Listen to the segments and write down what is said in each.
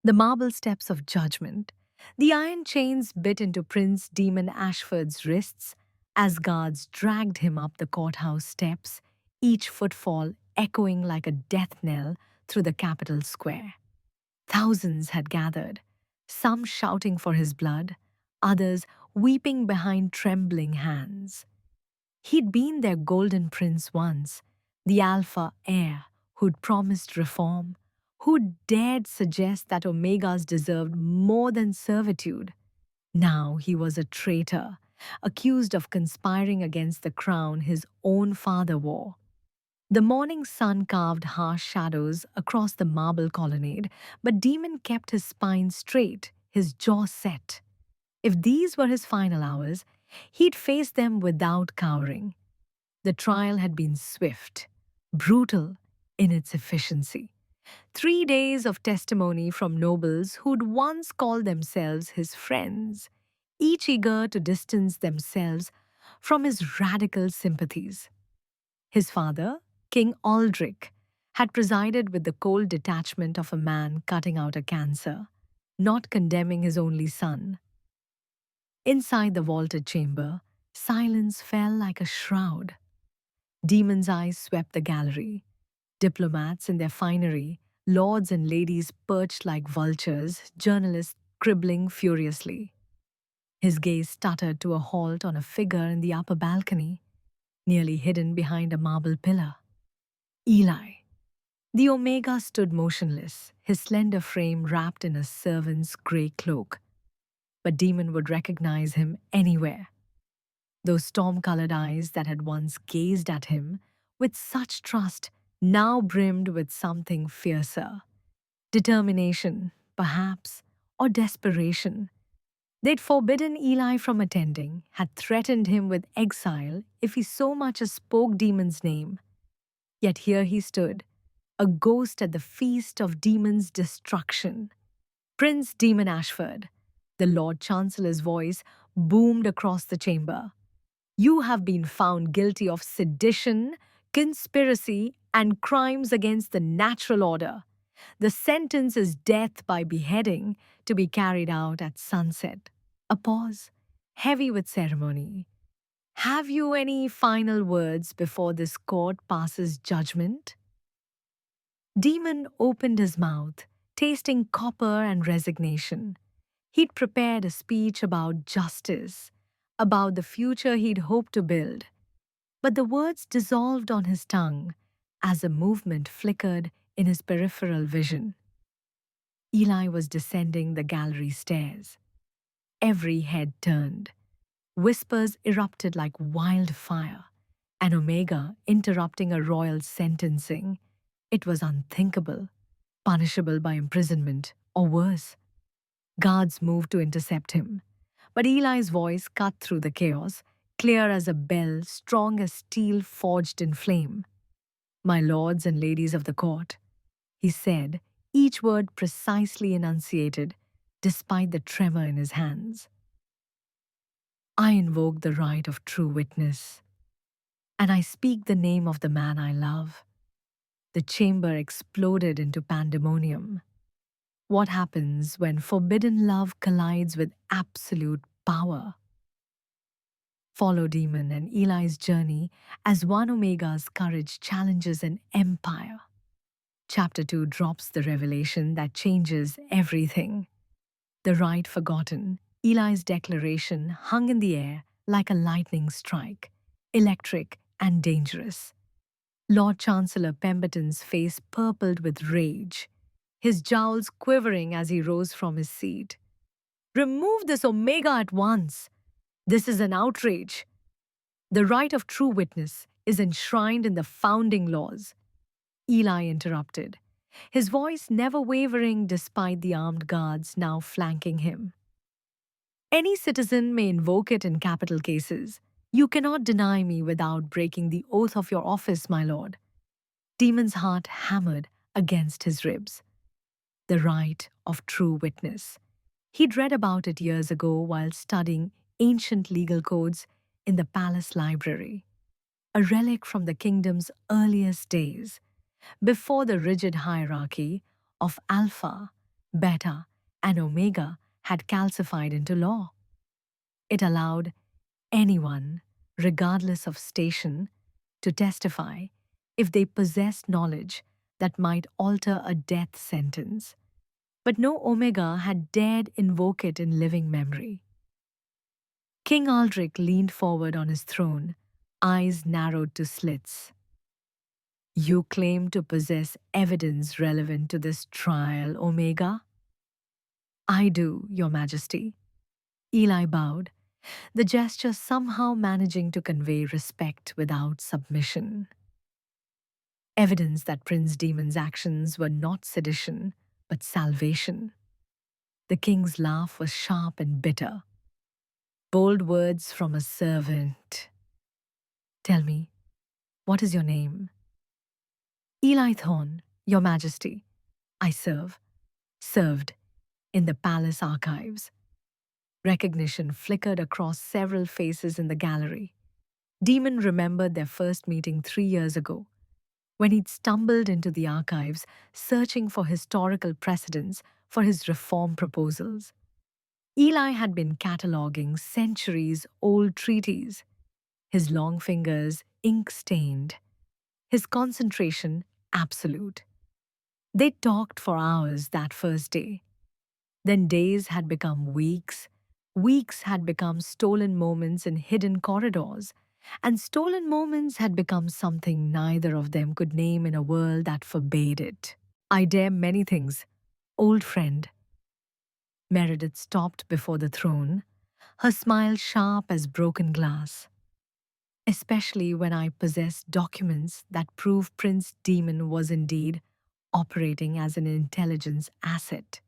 The marble steps of judgment. The iron chains bit into Prince Demon Ashford's wrists as guards dragged him up the courthouse steps, each footfall echoing like a death knell through the Capitol Square. Thousands had gathered, some shouting for his blood, others weeping behind trembling hands. He'd been their golden prince once, the alpha heir who'd promised reform, who'd dared suggest that Omegas deserved more than servitude. Now he was a traitor, accused of conspiring against the crown his own father wore. The morning sun carved harsh shadows across the marble colonnade, but Demon kept his spine straight, his jaw set. If these were his final hours, he'd face them without cowering. The trial had been swift, brutal in its efficiency. 3 days of testimony from nobles who'd once called themselves his friends, each eager to distance themselves from his radical sympathies. His father, King Aldrich, had presided with the cold detachment of a man cutting out a cancer, not condemning his only son. Inside the vaulted chamber, silence fell like a shroud. Demon's eyes swept the gallery. Diplomats in their finery, lords and ladies perched like vultures, journalists scribbling furiously. His gaze stuttered to a halt on a figure in the upper balcony, nearly hidden behind a marble pillar. Eli. The Omega stood motionless, his slender frame wrapped in a servant's grey cloak. But Demon would recognize him anywhere. Those storm colored eyes that had once gazed at him with such trust now brimmed with something fiercer. Determination, perhaps, or desperation. They'd forbidden Eli from attending, had threatened him with exile if he so much as spoke Demon's name. Yet here he stood, a ghost at the feast of Demon's destruction. Prince Demon Ashford, the Lord Chancellor's voice boomed across the chamber. You have been found guilty of sedition, conspiracy, and crimes against the natural order. The sentence is death by beheading to be carried out at sunset. A pause, heavy with ceremony. Have you any final words before this court passes judgment? Demon opened his mouth, tasting copper and resignation. He'd prepared a speech about justice, about the future he'd hoped to build. But the words dissolved on his tongue as a movement flickered in his peripheral vision. Eli was descending the gallery stairs. Every head turned. Whispers erupted like wildfire. An Omega interrupting a royal sentencing. It was unthinkable, punishable by imprisonment, or worse. Guards moved to intercept him. But Eli's voice cut through the chaos, clear as a bell, strong as steel forged in flame. My lords and ladies of the court, he said, each word precisely enunciated, despite the tremor in his hands. I invoke the right of true witness, and I speak the name of the man I love. The chamber exploded into pandemonium. What happens when forbidden love collides with absolute power? Follow Demon and Eli's journey as one Omega's courage challenges an empire. Chapter 2 drops the revelation that changes everything. The right forgotten, Eli's declaration hung in the air like a lightning strike, electric and dangerous. Lord Chancellor Pemberton's face purpled with rage, his jowls quivering as he rose from his seat. Remove this Omega at once! This is an outrage. The right of true witness is enshrined in the founding laws. Eli interrupted, his voice never wavering despite the armed guards now flanking him. Any citizen may invoke it in capital cases. You cannot deny me without breaking the oath of your office, my lord. Demon's heart hammered against his ribs. The right of true witness. He'd read about it years ago while studying ancient legal codes in the palace library, a relic from the kingdom's earliest days, before the rigid hierarchy of alpha Beta, and Omega had calcified into law. It allowed anyone, regardless of station, to testify if they possessed knowledge that might alter a death sentence. But no Omega had dared invoke it in living memory. King Aldrich leaned forward on his throne, eyes narrowed to slits. You claim to possess evidence relevant to this trial, Omega? I do, Your Majesty. Eli bowed, the gesture somehow managing to convey respect without submission. Evidence that Prince Demon's actions were not sedition, but salvation. The king's laugh was sharp and bitter. Bold words from a servant. Tell me, what is your name? Eli Thorne, Your Majesty. I served in the palace archives. Recognition flickered across several faces in the gallery. Demon remembered their first meeting 3 years ago, when he'd stumbled into the archives searching for historical precedents for his reform proposals. Eli had been cataloguing centuries-old treaties, his long fingers ink-stained, his concentration absolute. They talked for hours that first day. Then days had become weeks, weeks had become stolen moments in hidden corridors, and stolen moments had become something neither of them could name in a world that forbade it. I dare many things, old friend. Meredith stopped before the throne, her smile sharp as broken glass. Especially when I possess documents that prove Prince Demon was indeed operating as an intelligence asset.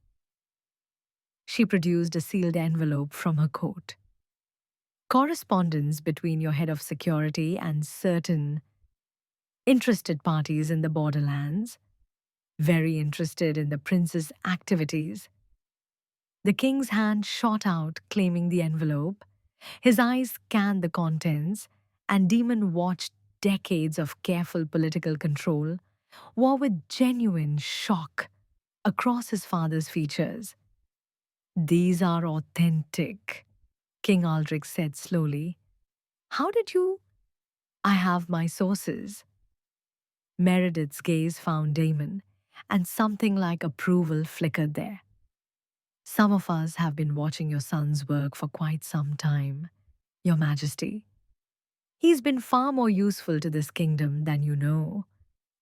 She produced a sealed envelope from her coat. Correspondence between your head of security and certain interested parties in the borderlands, very interested in the prince's activities. The king's hand shot out, claiming the envelope. His eyes scanned the contents, and Demon watched decades of careful political control, wore with genuine shock across his father's features. These are authentic, King Aldrich said slowly. How did you? I have my sources. Meredith's gaze found Damon, and something like approval flickered there. Some of us have been watching your son's work for quite some time, Your Majesty. He's been far more useful to this kingdom than you know,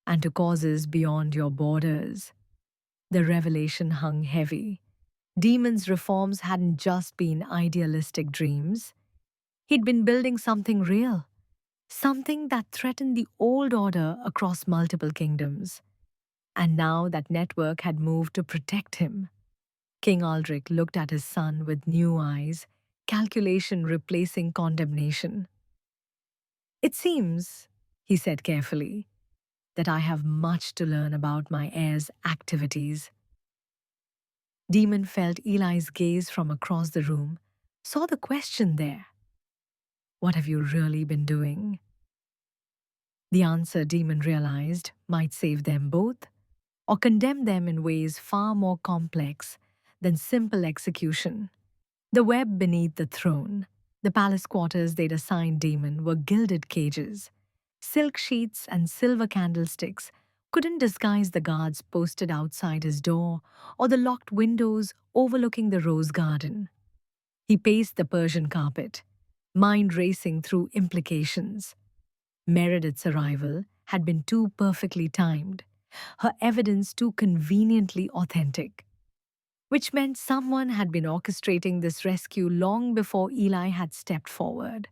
and to causes beyond your borders. The revelation hung heavy. Demon's reforms hadn't just been idealistic dreams. He'd been building something real, something that threatened the old order across multiple kingdoms. And now that network had moved to protect him. King Aldrich looked at his son with new eyes, calculation replacing condemnation. It seems, he said carefully, that I have much to learn about my heir's activities. Demon felt Eli's gaze from across the room, saw the question there. What have you really been doing? The answer, Demon realized, might save them both, or condemn them in ways far more complex than simple execution. The web beneath the throne, the palace quarters they'd assigned Demon, were gilded cages. Silk sheets and silver candlesticks couldn't disguise the guards posted outside his door or the locked windows overlooking the rose garden. He paced the Persian carpet, mind racing through implications. Meredith's arrival had been too perfectly timed, her evidence too conveniently authentic, which meant someone had been orchestrating this rescue long before Eli had stepped forward.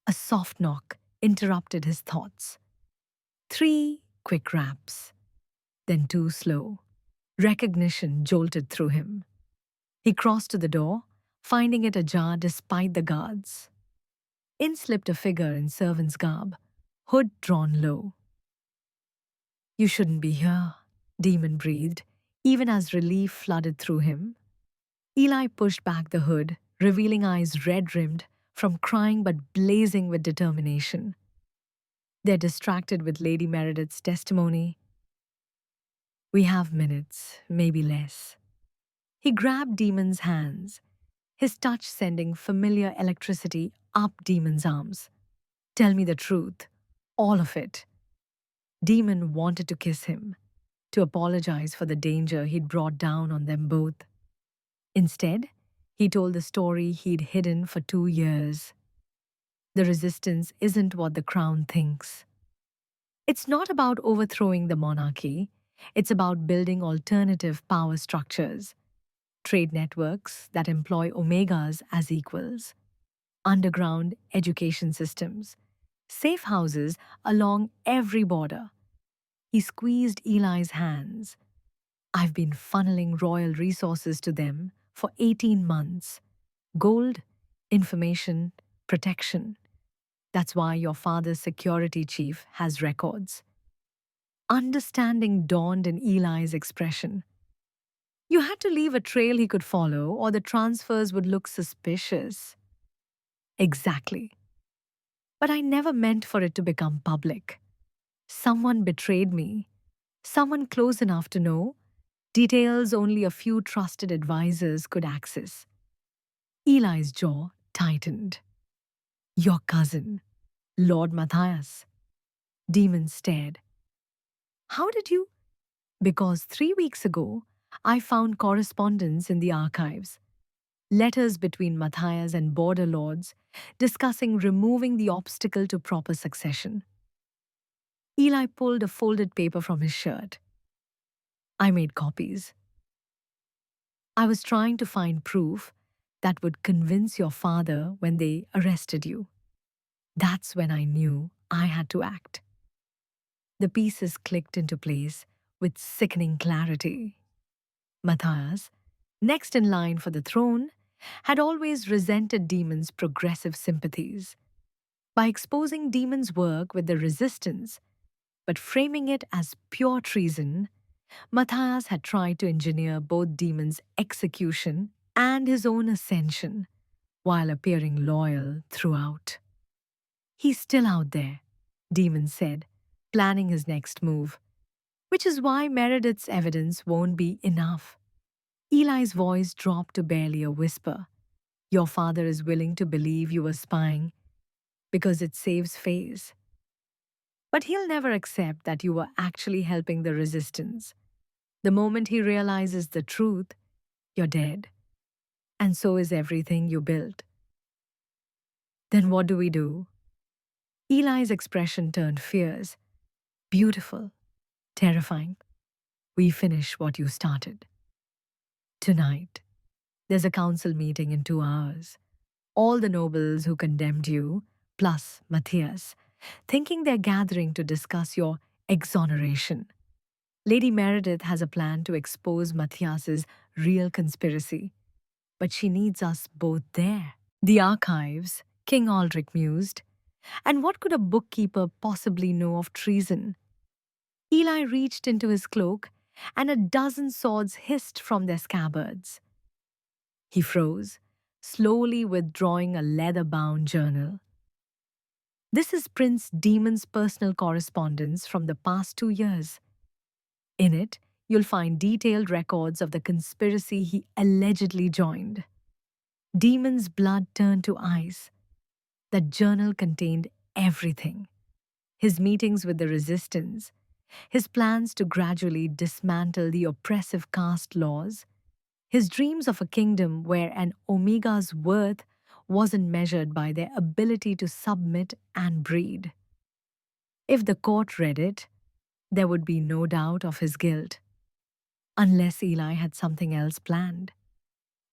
A soft knock interrupted his thoughts. 3 quick raps, then 2 slow. Recognition jolted through him. He crossed to the door, finding it ajar despite the guards. In slipped a figure in servant's garb, hood drawn low. You shouldn't be here, Demon breathed, even as relief flooded through him. Eli pushed back the hood, revealing eyes red-rimmed from crying but blazing with determination. They're distracted with Lady Meredith's testimony. We have minutes, maybe less. He grabbed Demon's hands, his touch sending familiar electricity up Demon's arms. Tell me the truth. All of it. Demon wanted to kiss him, to apologize for the danger he'd brought down on them both. Instead, he told the story he'd hidden for 2 years. The resistance isn't what the crown thinks. It's not about overthrowing the monarchy, it's about building alternative power structures, trade networks that employ omegas as equals, underground education systems, safe houses along every border. He squeezed Eli's hands. I've been funneling royal resources to them for 18 months. Gold, information, protection. That's why your father's security chief has records. Understanding dawned in Eli's expression. You had to leave a trail he could follow, or the transfers would look suspicious. Exactly. But I never meant for it to become public. Someone betrayed me. Someone close enough to know details only a few trusted advisors could access. Eli's jaw tightened. Your cousin, Lord Matthias. Demon stared. How did you? Because 3 weeks ago, I found correspondence in the archives. Letters between Matthias and border lords discussing removing the obstacle to proper succession. Eli pulled a folded paper from his shirt. I made copies. I was trying to find proof that would convince your father when they arrested you. That's when I knew I had to act. The pieces clicked into place with sickening clarity. Matthias, next in line for the throne, had always resented Demon's progressive sympathies. By exposing Demon's work with the resistance, but framing it as pure treason, Matthias had tried to engineer both Demon's execution and his own ascension, while appearing loyal throughout. He's still out there, Demon said, planning his next move, which is why Meredith's evidence won't be enough. Eli's voice dropped to barely a whisper. Your father is willing to believe you were spying because it saves face. But he'll never accept that you were actually helping the resistance. The moment he realizes the truth, you're dead. And so is everything you built. Then what do we do? Eli's expression turned fierce. Beautiful. Terrifying. We finish what you started. Tonight. There's a council meeting in 2 hours. All the nobles who condemned you, plus Matthias, thinking they're gathering to discuss your exoneration. Lady Meredith has a plan to expose Matthias's real conspiracy, but she needs us both there. The archives, King Aldrich mused. And what could a bookkeeper possibly know of treason? Eli reached into his cloak, and a dozen swords hissed from their scabbards. He froze, slowly withdrawing a leather-bound journal. This is Prince Demon's personal correspondence from the past 2 years. In it, you'll find detailed records of the conspiracy he allegedly joined. Demon's blood turned to ice. That journal contained everything. His meetings with the resistance, his plans to gradually dismantle the oppressive caste laws, his dreams of a kingdom where an Omega's worth wasn't measured by their ability to submit and breed. If the court read it, there would be no doubt of his guilt. Unless Eli had something else planned.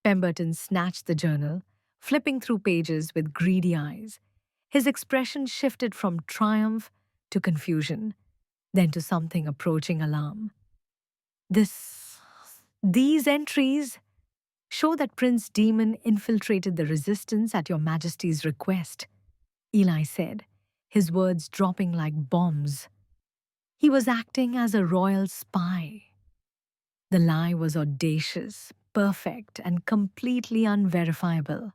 Pemberton snatched the journal, flipping through pages with greedy eyes. His expression shifted from triumph to confusion, then to something approaching alarm. These entries show that Prince Demon infiltrated the resistance at your Majesty's request, Eli said, his words dropping like bombs. He was acting as a royal spy. The lie was audacious, perfect, and completely unverifiable.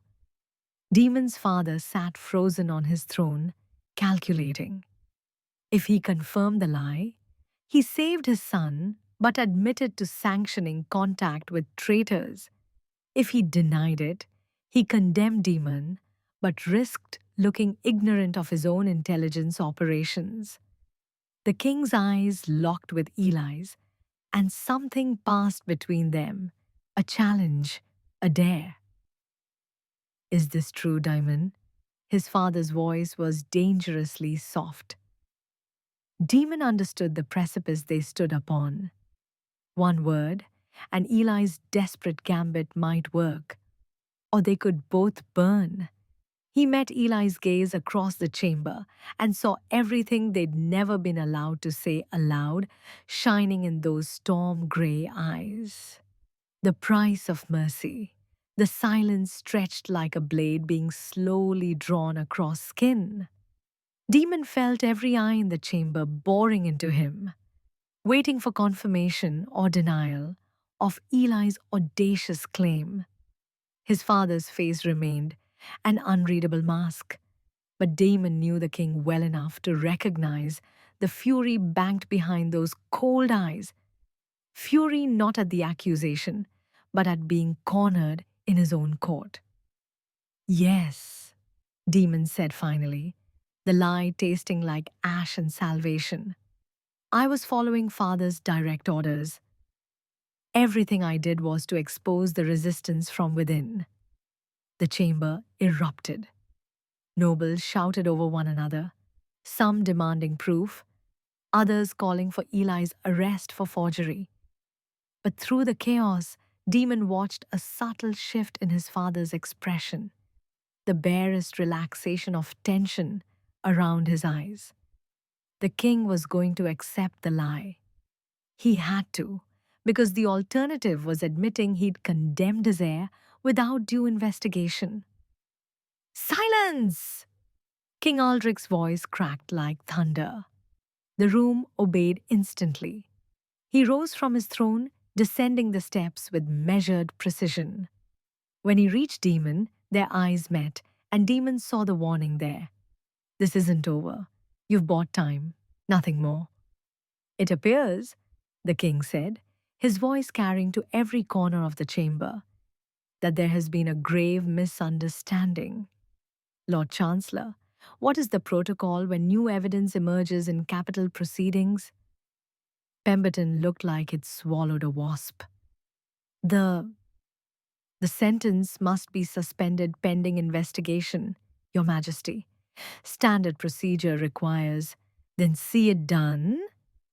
Demon's father sat frozen on his throne, calculating. If he confirmed the lie, he saved his son but admitted to sanctioning contact with traitors. If he denied it, he condemned Demon, but risked looking ignorant of his own intelligence operations. The king's eyes locked with Eli's, and something passed between them, a challenge, a dare. Is this true, Diamond? His father's voice was dangerously soft. Demon understood the precipice they stood upon. One word, and Eli's desperate gambit might work, or they could both burn. He met Eli's gaze across the chamber and saw everything they'd never been allowed to say aloud shining in those storm gray eyes. The price of mercy. The silence stretched like a blade being slowly drawn across skin. Demon felt every eye in the chamber boring into him, waiting for confirmation or denial of Eli's audacious claim. His father's face remained an unreadable mask, but Damon knew the king well enough to recognize the fury banked behind those cold eyes. Fury not at the accusation, but at being cornered in his own court. Yes, Demon said finally, the lie tasting like ash and salvation. I was following father's direct orders. Everything I did was to expose the resistance from within. The chamber erupted. Nobles shouted over one another, some demanding proof, others calling for Eli's arrest for forgery. But through the chaos, Demon watched a subtle shift in his father's expression, the barest relaxation of tension around his eyes. The king was going to accept the lie. He had to, because the alternative was admitting he'd condemned his heir without due investigation. Silence! King Aldrich's voice cracked like thunder. The room obeyed instantly. He rose from his throne, descending the steps with measured precision. When he reached Demon, their eyes met, and Demon saw the warning there. This isn't over. You've bought time, nothing more. It appears, the king said, his voice carrying to every corner of the chamber, that there has been a grave misunderstanding. Lord Chancellor, what is the protocol when new evidence emerges in capital proceedings? Pemberton looked like it swallowed a wasp. The sentence must be suspended pending investigation, Your Majesty. Standard procedure requires. Then see it done?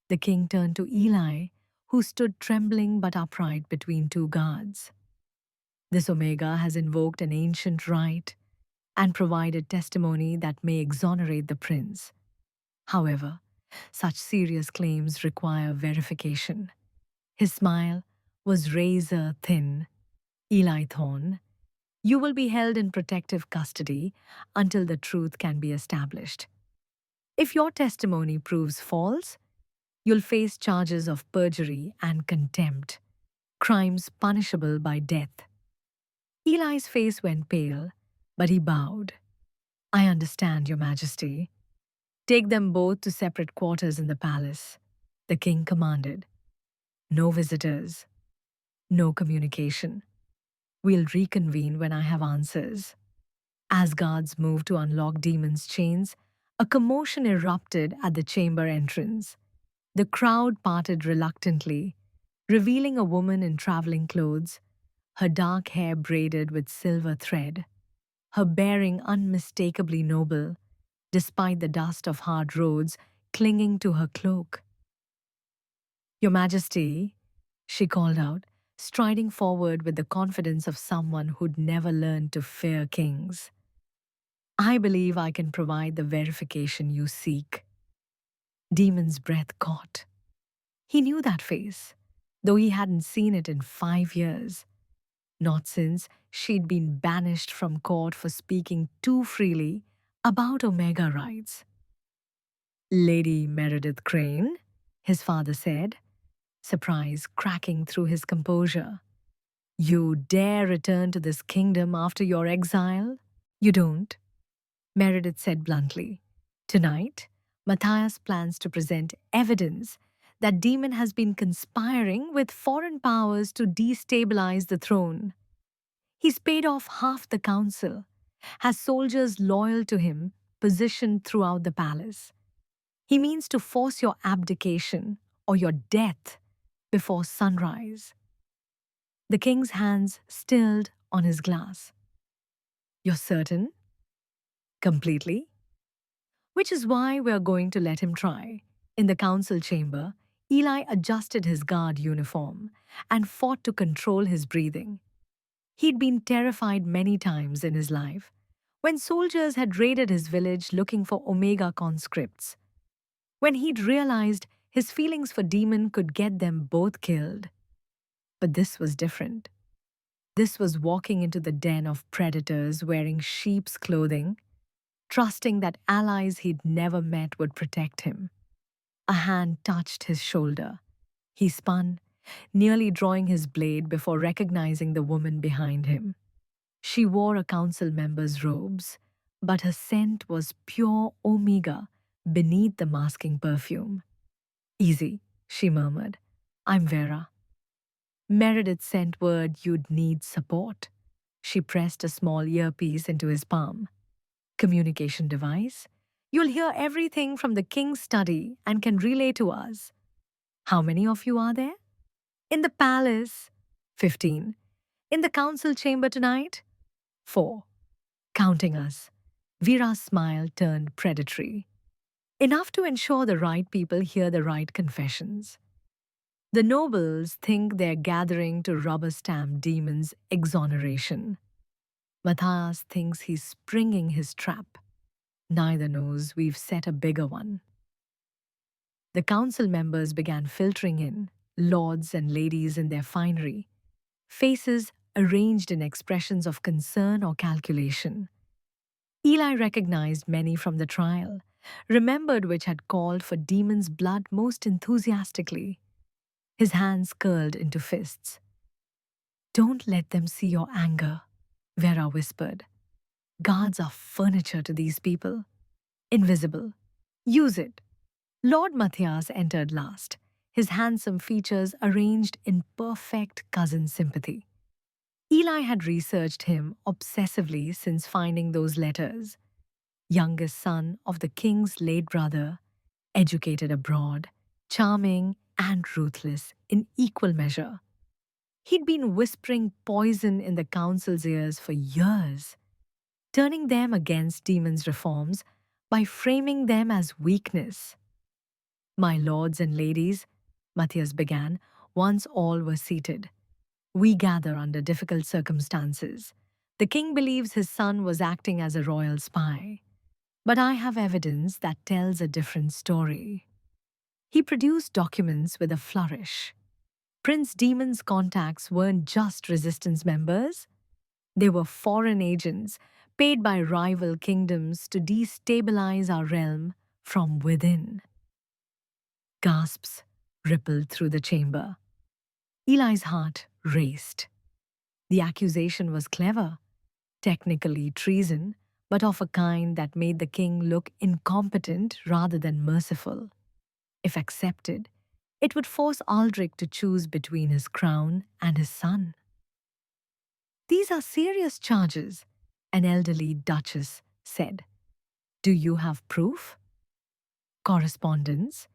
The king turned to Eli, who stood trembling but upright between two guards. This Omega has invoked an ancient right and provided testimony that may exonerate the prince. However, such serious claims require verification. His smile was razor thin. Eli Thorne, you will be held in protective custody until the truth can be established. If your testimony proves false, you'll face charges of perjury and contempt, crimes punishable by death. Eli's face went pale, but he bowed. I understand, Your Majesty. Take them both to separate quarters in the palace, the king commanded. No visitors, no communication. We'll reconvene when I have answers. As guards moved to unlock Demon's chains, a commotion erupted at the chamber entrance. The crowd parted reluctantly, revealing a woman in traveling clothes, her dark hair braided with silver thread, her bearing unmistakably noble, despite the dust of hard roads clinging to her cloak. Your Majesty, she called out, striding forward with the confidence of someone who'd never learned to fear kings. I believe I can provide the verification you seek. Demon's breath caught. He knew that face, though he hadn't seen it in 5 years. Not since she'd been banished from court for speaking too freely about Omega rights. Lady Meredith Crane, his father said, surprise cracking through his composure. You dare return to this kingdom after your exile? You don't, Meredith said bluntly. Tonight, Matthias plans to present evidence that demon has been conspiring with foreign powers to destabilize the throne. He's paid off half the council, has soldiers loyal to him positioned throughout the palace. He means to force your abdication or your death before sunrise. The king's hands stilled on his glass. You're certain? Completely? Which is why we're going to let him try. In the council chamber, Eli adjusted his guard uniform and fought to control his breathing. He'd been terrified many times in his life when soldiers had raided his village looking for Omega conscripts, when he'd realized his feelings for Demon could get them both killed. But this was different. This was walking into the den of predators wearing sheep's clothing, trusting that allies he'd never met would protect him. A hand touched his shoulder. He spun, nearly drawing his blade before recognizing the woman behind him. She wore a council member's robes, but her scent was pure Omega beneath the masking perfume. Easy, she murmured. I'm Vera. Meredith sent word you'd need support. She pressed a small earpiece into his palm. Communication device? You'll hear everything from the king's study and can relay to us. How many of you are there? In the palace? 15. In the council chamber tonight? 4. Counting us. Vera's smile turned predatory. Enough to ensure the right people hear the right confessions. The nobles think they're gathering to rubber stamp Demon's exoneration. Matthias thinks he's springing his trap. Neither knows we've set a bigger one. The council members began filtering in, lords and ladies in their finery, faces arranged in expressions of concern or calculation. Eli recognized many from the trial, remembered which had called for Demon's blood most enthusiastically. His hands curled into fists. Don't let them see your anger, Vera whispered. Guards are furniture to these people. Invisible. Use it. Lord Matthias entered last, his handsome features arranged in perfect cousin sympathy. Eli had researched him obsessively since finding those letters. Youngest son of the king's late brother, educated abroad, charming and ruthless in equal measure. He'd been whispering poison in the council's ears for years, turning them against Demon's reforms by framing them as weakness. My lords and ladies, Matthias began, once all were seated. We gather under difficult circumstances. The king believes his son was acting as a royal spy. But I have evidence that tells a different story. He produced documents with a flourish. Prince Demon's contacts weren't just resistance members. They were foreign agents paid by rival kingdoms to destabilize our realm from within. Gasps rippled through the chamber. Eli's heart raced. The accusation was clever, technically treason, but of a kind that made the king look incompetent rather than merciful. If accepted, it would force Aldrich to choose between his crown and his son. These are serious charges, an elderly duchess said. Do you have proof? Correspondence,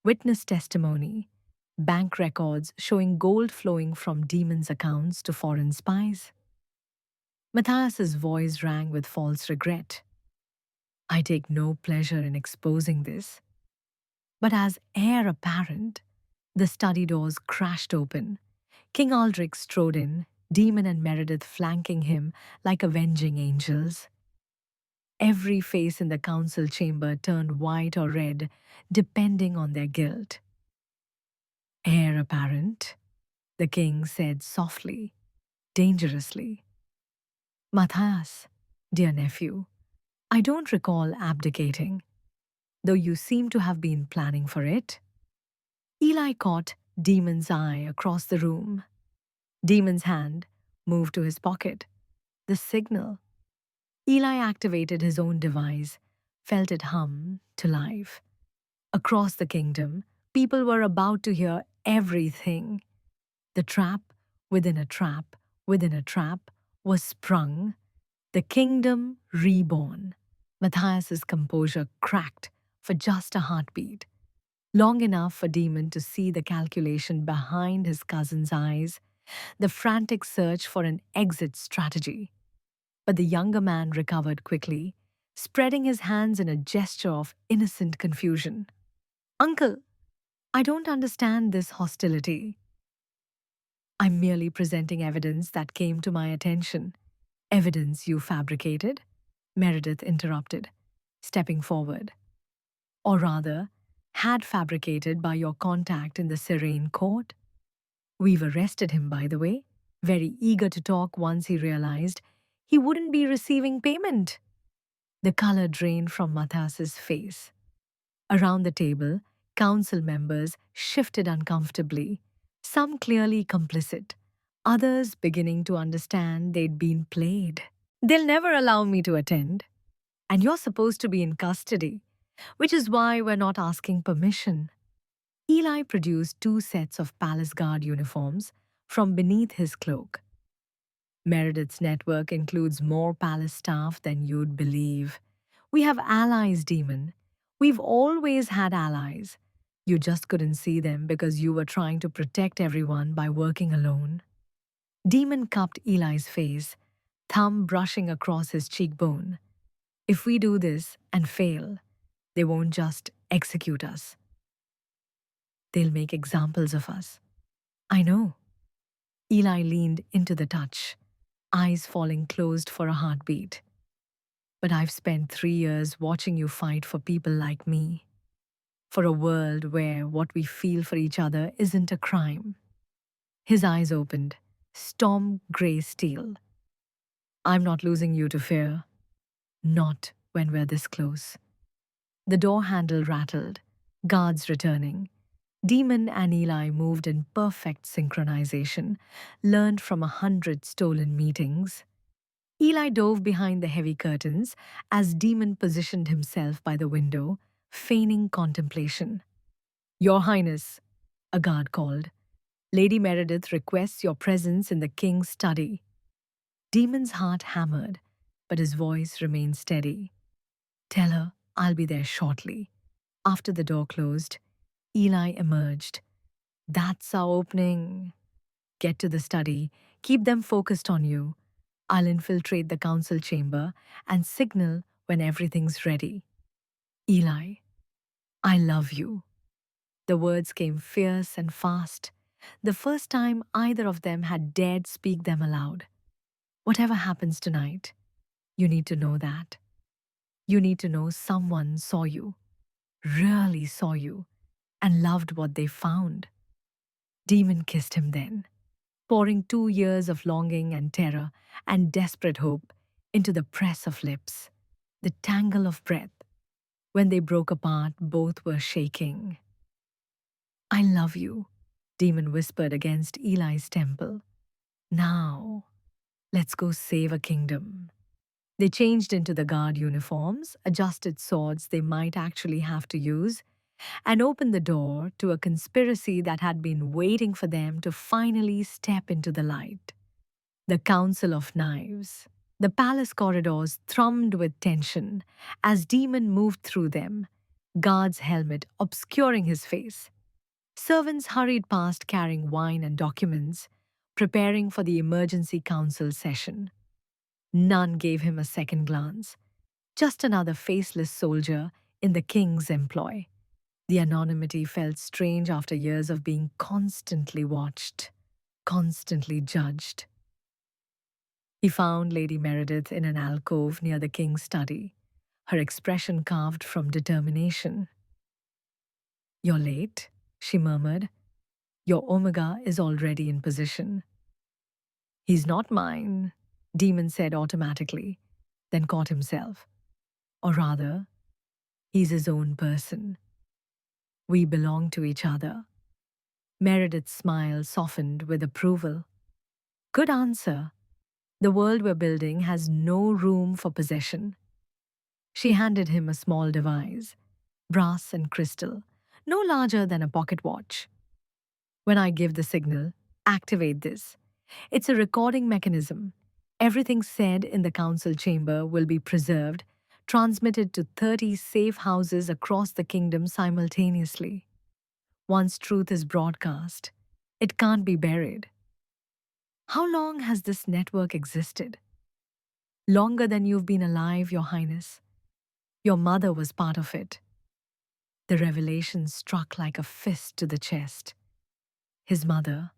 witness testimony, bank records showing gold flowing from Demon's accounts to foreign spies. Matthias's voice rang with false regret. I take no pleasure in exposing this. But as heir apparent, the study doors crashed open. King Aldrich strode in, Demon and Meredith flanking him like avenging angels. Every face in the council chamber turned white or red, depending on their guilt. Heir apparent, the king said softly, dangerously. Matthias, dear nephew, I don't recall abdicating, though you seem to have been planning for it. Eli caught Demon's eye across the room. Demon's hand moved to his pocket. The signal. Eli activated his own device, felt it hum to life. Across the kingdom, People were about to hear everything. The trap within a trap within a trap was sprung, the kingdom reborn. Matthias's composure cracked for just a heartbeat, long enough for Demon to see the calculation behind his cousin's eyes, the frantic search for an exit strategy. But the younger man recovered quickly, spreading his hands in a gesture of innocent confusion. Uncle, I don't understand this hostility. I'm merely presenting evidence that came to my attention. Evidence you fabricated? Meredith interrupted, stepping forward. Or rather, had fabricated by your contact in the Serene court? We've arrested him, by the way, very eager to talk once he realized he wouldn't be receiving payment. The color drained from Matthias's face. Around the table, council members shifted uncomfortably, some clearly complicit, others beginning to understand they'd been played. They'll never allow me to attend, and you're supposed to be in custody, which is why we're not asking permission. Eli produced 2 sets of palace guard uniforms from beneath his cloak. Meredith's network includes more palace staff than you'd believe. We have allies, Demon. We've always had allies. You just couldn't see them because you were trying to protect everyone by working alone. Demon cupped Eli's face, thumb brushing across his cheekbone. If we do this and fail, they won't just execute us. They'll make examples of us. I know. Eli leaned into the touch, eyes falling closed for a heartbeat. But I've spent 3 years watching you fight for people like me. For a world where what we feel for each other isn't a crime. His eyes opened, storm gray steel. I'm not losing you to fear. Not when we're this close. The door handle rattled, guards returning. Demon and Eli moved in perfect synchronization, learned from 100 stolen meetings. Eli dove behind the heavy curtains as Demon positioned himself by the window, feigning contemplation. Your Highness, a guard called. Lady Meredith requests your presence in the king's study. Demon's heart hammered, but his voice remained steady. Tell her I'll be there shortly. After the door closed, Eli emerged. That's our opening. Get to the study, keep them focused on you. I'll infiltrate the council chamber and signal when everything's ready. Eli, I love you. The words came fierce and fast, the first time either of them had dared speak them aloud. Whatever happens tonight, you need to know that. You need to know someone saw you, really saw you, and loved what they found. Demon kissed him then, pouring 2 years of longing and terror and desperate hope into the press of lips, the tangle of breath. When they broke apart, both were shaking. I love you, Demon whispered against Eli's temple. Now, let's go save a kingdom. They changed into the guard uniforms, adjusted swords they might actually have to use, and opened the door to a conspiracy that had been waiting for them to finally step into the light. The Council of Knives. The palace corridors thrummed with tension as Demon moved through them, guard's helmet obscuring his face. Servants hurried past carrying wine and documents, preparing for the emergency council session. None gave him a second glance, just another faceless soldier in the king's employ. The anonymity felt strange after years of being constantly watched, constantly judged. He found Lady Meredith in an alcove near the king's study, her expression carved from determination. You're late, she murmured. Your Omega is already in position. He's not mine, Demon said automatically, then caught himself. Or rather, he's his own person. We belong to each other. Meredith's smile softened with approval. Good answer. The world we're building has no room for possession. She handed him a small device, brass and crystal, no larger than a pocket watch. When I give the signal, activate this. It's a recording mechanism. Everything said in the council chamber will be preserved, transmitted to 30 safe houses across the kingdom simultaneously. Once truth is broadcast, it can't be buried. How long has this network existed? Longer than you've been alive, Your Highness. Your mother was part of it. The revelation struck like a fist to the chest. His mother,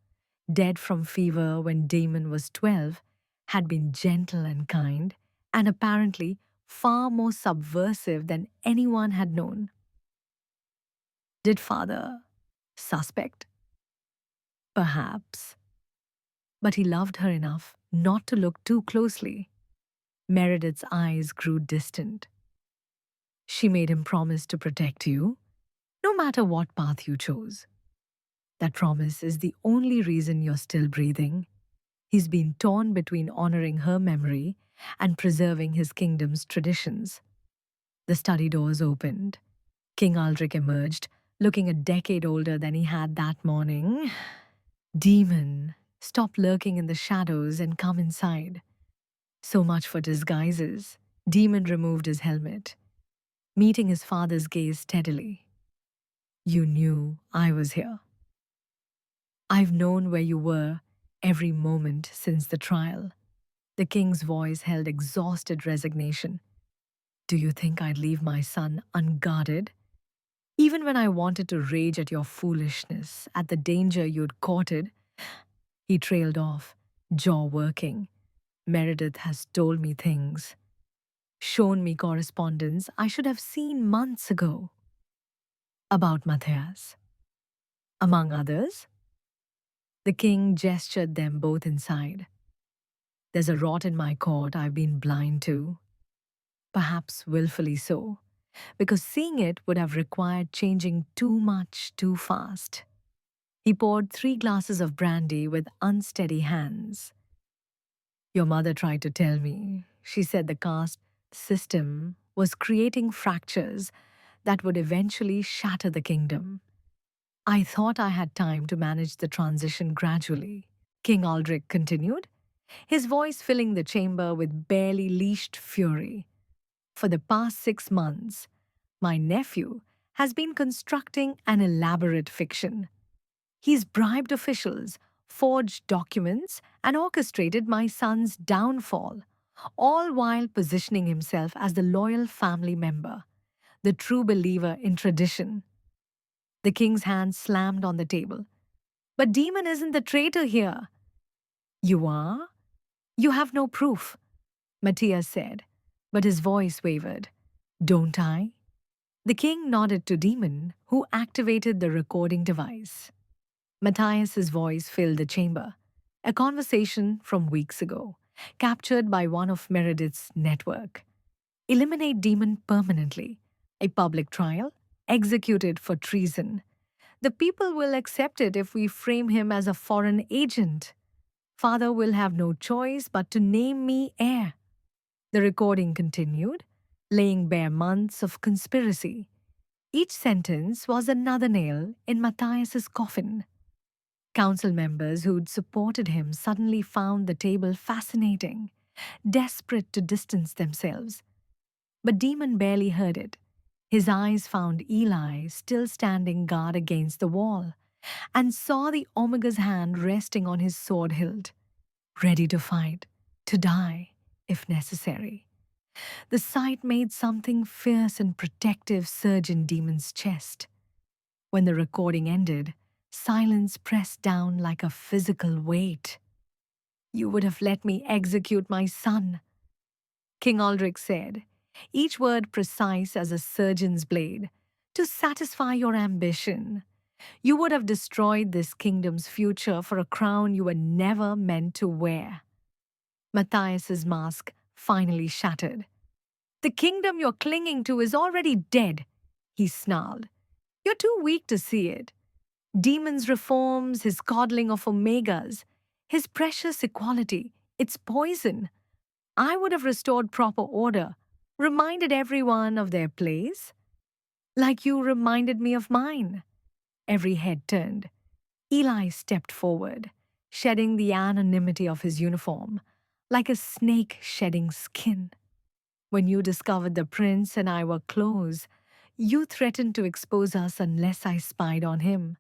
dead from fever when Damon was 12, had been gentle and kind, and apparently far more subversive than anyone had known. Did father suspect? Perhaps. But he loved her enough not to look too closely. Meredith's eyes grew distant. She made him promise to protect you, no matter what path you chose. That promise is the only reason you're still breathing. He's been torn between honoring her memory and preserving his kingdom's traditions. The study doors opened. King Aldrich emerged, looking a decade older than he had that morning. Demon, stop lurking in the shadows and come inside. So much for disguises. Demon removed his helmet, meeting his father's gaze steadily. You knew I was here. I've known where you were every moment since the trial. The king's voice held exhausted resignation. Do you think I'd leave my son unguarded? Even when I wanted to rage at your foolishness, at the danger you'd courted, he trailed off, jaw working. Meredith has told me things, shown me correspondence I should have seen months ago. About Matthias. Among others, the king gestured them both inside. There's a rot in my court I've been blind to, perhaps willfully so, because seeing it would have required changing too much too fast. He poured 3 glasses of brandy with unsteady hands. Your mother tried to tell me. She said the caste system was creating fractures that would eventually shatter the kingdom. I thought I had time to manage the transition gradually. King Aldrich continued, his voice filling the chamber with barely leashed fury. For the past 6 months, my nephew has been constructing an elaborate fiction. He's bribed officials, forged documents, and orchestrated my son's downfall, all while positioning himself as the loyal family member, the true believer in tradition. The king's hand slammed on the table. But Demon isn't the traitor here. You are? You have no proof, Matthias said, but his voice wavered. Don't I? The king nodded to Demon, who activated the recording device. Matthias's voice filled the chamber, a conversation from weeks ago, captured by one of Meredith's network. Eliminate Demon permanently. A public trial, executed for treason. The people will accept it if we frame him as a foreign agent. Father will have no choice but to name me heir. The recording continued, laying bare months of conspiracy. Each sentence was another nail in Matthias's coffin. Council members who'd supported him suddenly found the table fascinating, desperate to distance themselves. But Demon barely heard it. His eyes found Eli still standing guard against the wall, and saw the Omega's hand resting on his sword hilt, ready to fight, to die, if necessary. The sight made something fierce and protective surge in Demon's chest. When the recording ended, silence pressed down like a physical weight. You would have let me execute my son, King Aldrich said, each word precise as a surgeon's blade, to satisfy your ambition. You would have destroyed this kingdom's future for a crown you were never meant to wear. Matthias's mask finally shattered. The kingdom you're clinging to is already dead, he snarled. You're too weak to see it. Demon's reforms, his coddling of Omegas, his precious equality, it's poison. I would have restored proper order, reminded everyone of their place. Like you reminded me of mine. Every head turned. Eli stepped forward, shedding the anonymity of his uniform, like a snake shedding skin. When you discovered the prince and I were close, you threatened to expose us unless I spied on him,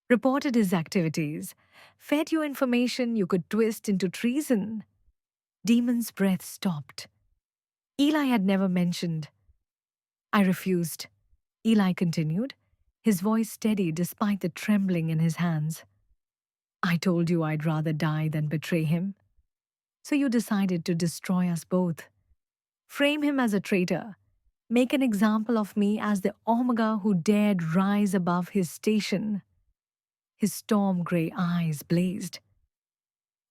reported his activities, fed you information you could twist into treason. Demon's breath stopped. Eli had never mentioned. I refused. Eli continued, his voice steady despite the trembling in his hands. I told you I'd rather die than betray him. So you decided to destroy us both. Frame him as a traitor. Make an example of me as the Omega who dared rise above his station. His storm gray eyes blazed.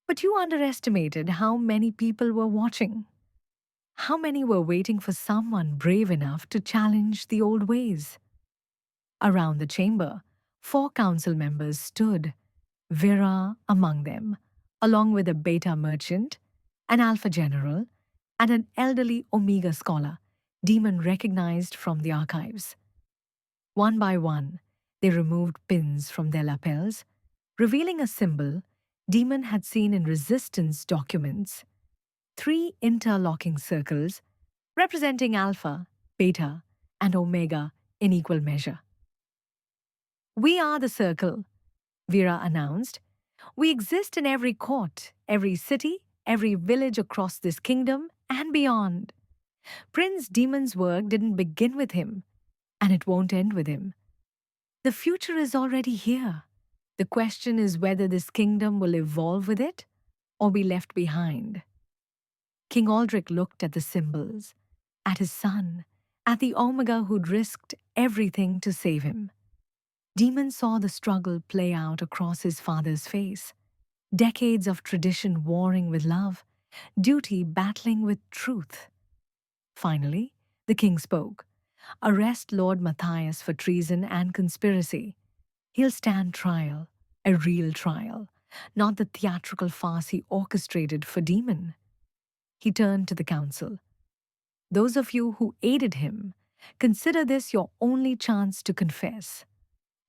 But you underestimated how many people were watching. How many were waiting for someone brave enough to challenge the old ways? Around the chamber, 4 council members stood, Vera among them, along with a beta merchant, an alpha general, and an elderly Omega scholar, Demon recognized from the archives. One by one, they removed pins from their lapels, revealing a symbol Demon had seen in resistance documents: 3 interlocking circles representing Alpha, Beta, and Omega in equal measure. We are the circle, Vera announced. We exist in every court, every city, every village across this kingdom and beyond. Prince Demon's work didn't begin with him, and it won't end with him. The future is already here. The question is whether this kingdom will evolve with it or be left behind. King Aldrich looked at the symbols, at his son, at the Omega who'd risked everything to save him. Demon saw the struggle play out across his father's face. Decades of tradition warring with love, duty battling with truth. Finally, the king spoke. Arrest Lord Matthias for treason and conspiracy. He'll stand trial, a real trial, not the theatrical farce he orchestrated for Demon. He turned to the council. Those of you who aided him, consider this your only chance to confess.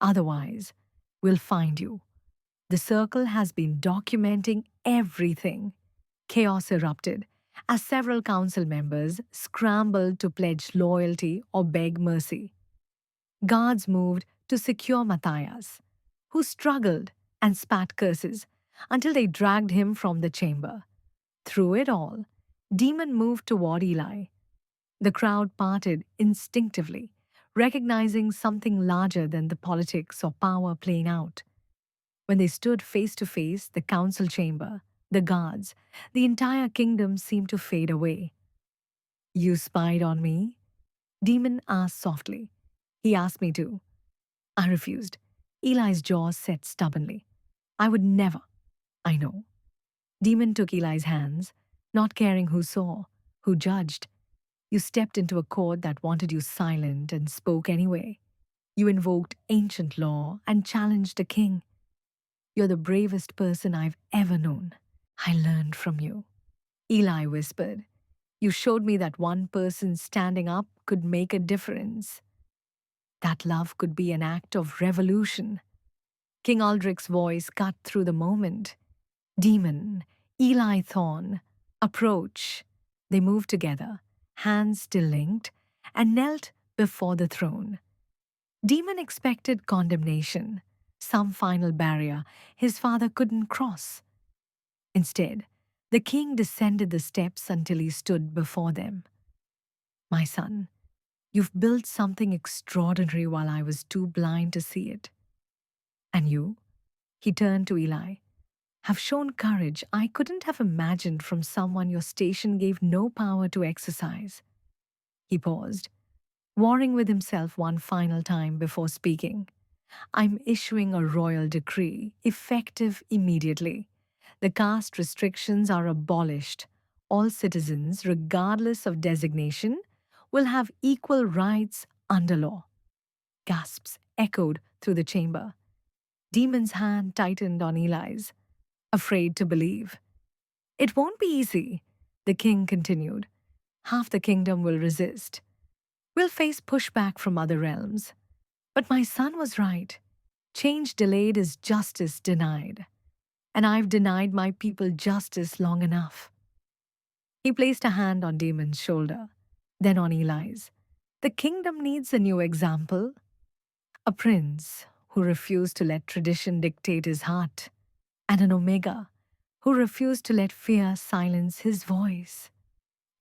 Otherwise, we'll find you. The circle has been documenting everything. Chaos erupted as several council members scrambled to pledge loyalty or beg mercy. Guards moved to secure Matthias, who struggled and spat curses until they dragged him from the chamber. Through it all, Demon moved toward Eli. The crowd parted instinctively, recognizing something larger than the politics or power playing out. When they stood face to face, the council chamber, the guards, the entire kingdom seemed to fade away. You spied on me? Demon asked softly. He asked me to. I refused. Eli's jaws set stubbornly. I would never. I know. Demon took Eli's hands, not caring who saw, who judged. You stepped into a court that wanted you silent and spoke anyway. You invoked ancient law and challenged a king. You're the bravest person I've ever known. I learned from you. Eli whispered. You showed me that one person standing up could make a difference. That love could be an act of revolution. King Aldrich's voice cut through the moment. Demon, Eli Thorne, approach. They moved together, hands still linked, and knelt before the throne. Demon expected condemnation, some final barrier his father couldn't cross. Instead, the king descended the steps until he stood before them. My son, you've built something extraordinary while I was too blind to see it. And you, he turned to Eli, have shown courage I couldn't have imagined from someone your station gave no power to exercise. He paused, warring with himself one final time before speaking. I'm issuing a royal decree, effective immediately. The caste restrictions are abolished. All citizens, regardless of designation, will have equal rights under law. Gasps echoed through the chamber. Demon's hand tightened on Eli's, afraid to believe. It won't be easy, the king continued. Half the kingdom will resist. We'll face pushback from other realms. But my son was right. Change delayed is justice denied. And I've denied my people justice long enough. He placed a hand on Damon's shoulder, then on Eli's. The kingdom needs a new example, a prince who refused to let tradition dictate his heart, and an Omega who refused to let fear silence his voice.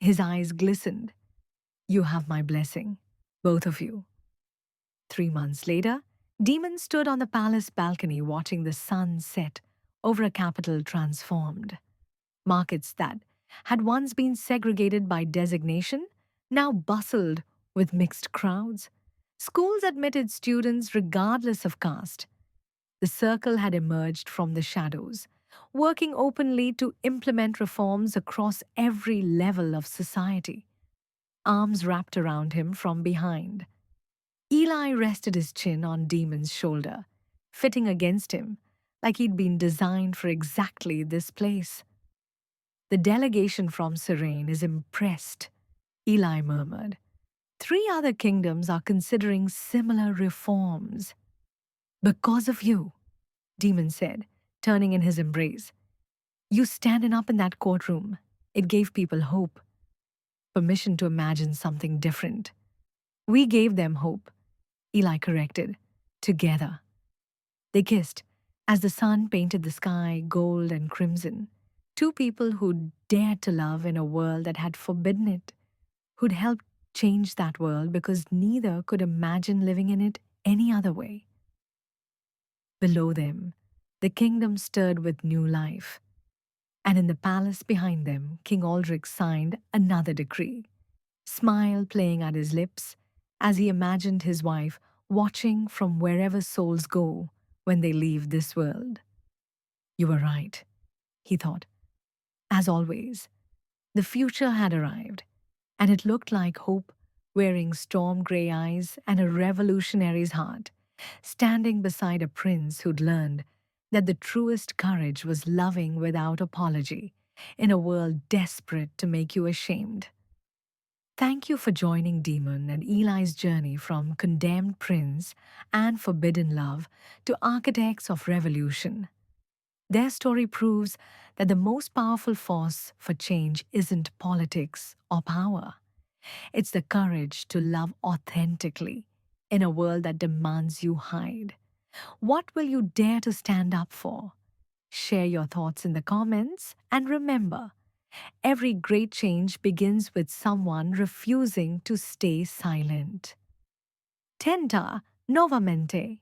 His eyes glistened. You have my blessing, both of you. 3 months later, Demon stood on the palace balcony watching the sun set over a capital transformed. Markets that had once been segregated by designation now bustled with mixed crowds. Schools admitted students regardless of caste. The circle had emerged from the shadows, working openly to implement reforms across every level of society. Arms wrapped around him from behind. Eli rested his chin on Demon's shoulder, fitting against him like he'd been designed for exactly this place. The delegation from Serene is impressed, Eli murmured. 3 other kingdoms are considering similar reforms. Because of you, Demon said, turning in his embrace. You standing up in that courtroom. It gave people hope. Permission to imagine something different. We gave them hope, Eli corrected. Together. They kissed as the sun painted the sky gold and crimson. Two people who'd dared to love in a world that had forbidden it, who'd helped change that world because neither could imagine living in it any other way. Below them, the kingdom stirred with new life, and in the palace behind them, King Aldrich signed another decree, smile playing at his lips as he imagined his wife watching from wherever souls go when they leave this world. You were right, he thought. As always, the future had arrived, and it looked like hope wearing storm gray eyes and a revolutionary's heart, standing beside a prince who'd learned that the truest courage was loving without apology in a world desperate to make you ashamed. Thank you for joining Demon and Eli's journey from condemned prince and forbidden love to architects of revolution. Their story proves that the most powerful force for change isn't politics or power. It's the courage to love authentically in a world that demands you hide. What will you dare to stand up for? Share your thoughts in the comments, and remember, every great change begins with someone refusing to stay silent. Tenta novamente.